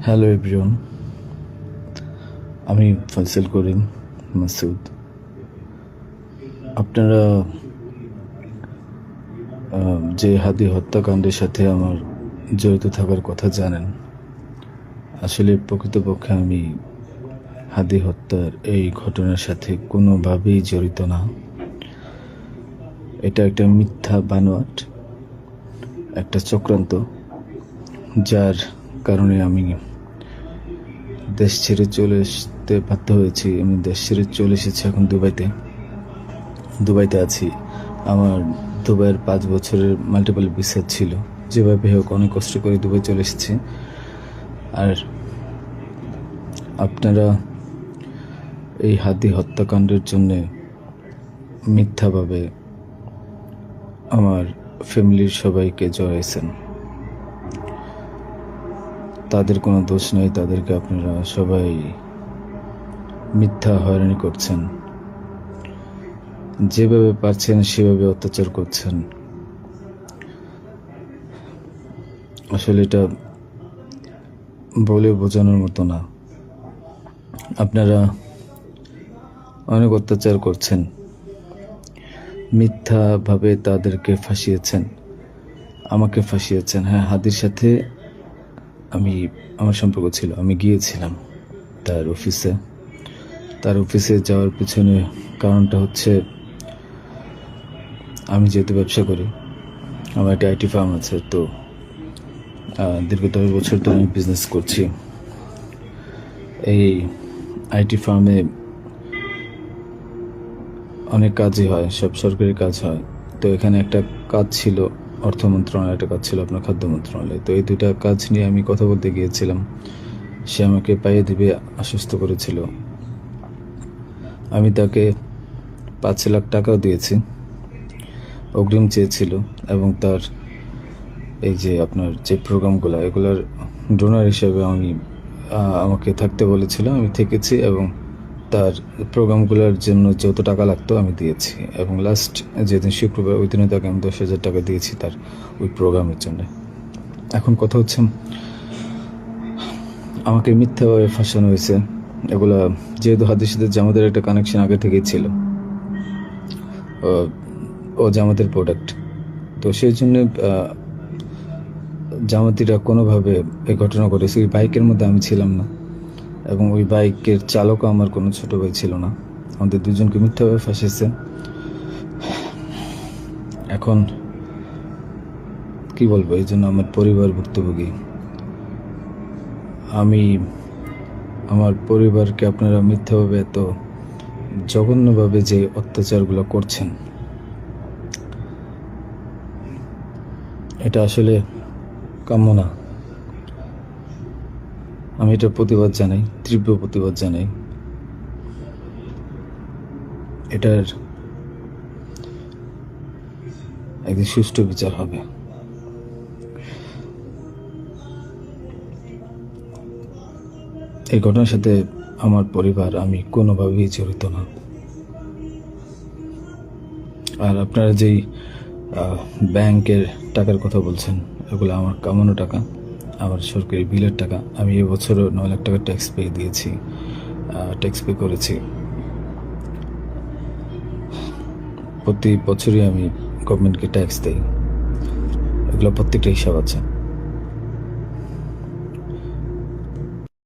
Hello everyone, আমি ফয়সাল করিম মাসুদ। আপনারা যে হাদি হত্যাকাণ্ডের সাথে আমার জড়িত থাকার কথা জানেন। আসলে প্রকৃতপক্ষে আমি হাদি হত্যার এই ঘটনার সাথে কোনোভাবেই জড়িত না। এটা একটা মিথ্যা বানোয়াট, একটা চক্রান্ত, যার কারণে আমি দেশ ছেড়ে চলে আসতে বাধ্য হয়েছি। আমি দেশ ছেড়ে চলে এসেছি এখন দুবাইতে আছি। আমার দুবাইয়ের 5 বছরের মাল্টিপল ভিসা ছিল। যেভাবে হোক অনেক কষ্ট করে দুবাই চলে এসেছি। আর আপনারা এই হাদি হত্যাকাণ্ডের জন্যে মিথ্যাভাবে আমার ফ্যামিলির সবাইকে জড়াইছেন। তাদের কোনো দোষ নেই, তাদেরকে আপনারা সবাই মিথ্যা হয়রানি করছেন। যেভাবে পারছেন সেভাবে অত্যাচার করছেন। আসলে এটা বলে বোঝানোর মতো না। আপনারা অনেক অত্যাচার করছেন, মিথ্যাভাবে তাদেরকে ফাঁসিয়েছেন, আমাকে ফাঁসিয়েছেন। হ্যাঁ, হাদির সাথে আমার সম্পর্ক ছিল। আমি গিয়েছিলাম তার অফিসে যাওয়ার পিছনে কারণটা হচ্ছে, আমি যেহেতু ব্যবসা করি, আমার একটা আইটি ফার্ম আছে। তো দীর্ঘ 10 বছর তো আমি বিজনেস করছি। এই আইটি ফার্মে অনেক কাজই হয়, সব সরকারি কাজ হয়। তো এখানে একটা কাজ ছিল অর্থ মন্ত্রণালয়, একটা কাজ ছিল আপনার খাদ্য মন্ত্রণালয়। তো এই দুইটা কাজ নিয়ে আমি কথা বলতে গিয়েছিলাম। সে আমাকে পাইয়ে দিবে আশ্বস্ত করেছিল। আমি তাকে 5 লাখ টাকাও দিয়েছি, অগ্রিম চেয়েছিল। এবং তার এই যে আপনার যে প্রোগ্রামগুলো, এগুলোর ডোনার হিসেবে আমাকে থাকতে বলেছিল। আমি থেকেছি এবং তার প্রোগ্রামগুলোর জন্য যত টাকা লাগতো আমি দিয়েছি। এবং লাস্ট যেদিন শুক্রবার, ওই দিনে তাকে আমি 10,000 টাকা দিয়েছি তার ওই প্রোগ্রামের জন্য। এখন কথা হচ্ছে, আমাকে মিথ্যাভাবে ফাঁসানো হয়েছে। এগুলা যেহেতু হাদির সাথে জামাতের একটা কানেকশন আগে থেকেই ছিল, ও জামাতের প্রোডাক্ট। তো সেই জন্য জামাতিরা কোনোভাবে এই ঘটনা ঘটেছে। ওই বাইকের মধ্যে আমি ছিলাম না, এবং ওই বাইকের চালকও আমার কোনো ছোট ভাই ছিল না। আমাদের দুজনকে মিথ্যাভাবে ফাঁসিয়েছে। এখন কি বলবো, এই জন্য আমার পরিবার ভুক্তভোগী। আমার পরিবারকে আপনারা মিথ্যাভাবে এত জঘন্যভাবে যে অত্যাচারগুলো করছেন, এটা আসলে কাম্য না। আমি এটা প্রতিবাদ জানাই, তীব্র প্রতিবাদ জানাই। এটার একদিন সুষ্ঠু বিচার হবে। এই ঘটনার সাথে আমার পরিবার, আমি কোনোভাবেই জড়িত না। আর আপনারা যেই ব্যাংকের টাকার কথা বলছেন, এগুলো আমার কামানো টাকা, আমার সরকারি বিলের টাকা। আমি এবছরও 9 লাখ টাকা ট্যাক্স পে করেছি। প্রতি বছরই আমি গভর্নমেন্টকে ট্যাক্স দিই। এগুলো প্রত্যেকটা হিসাব আছে।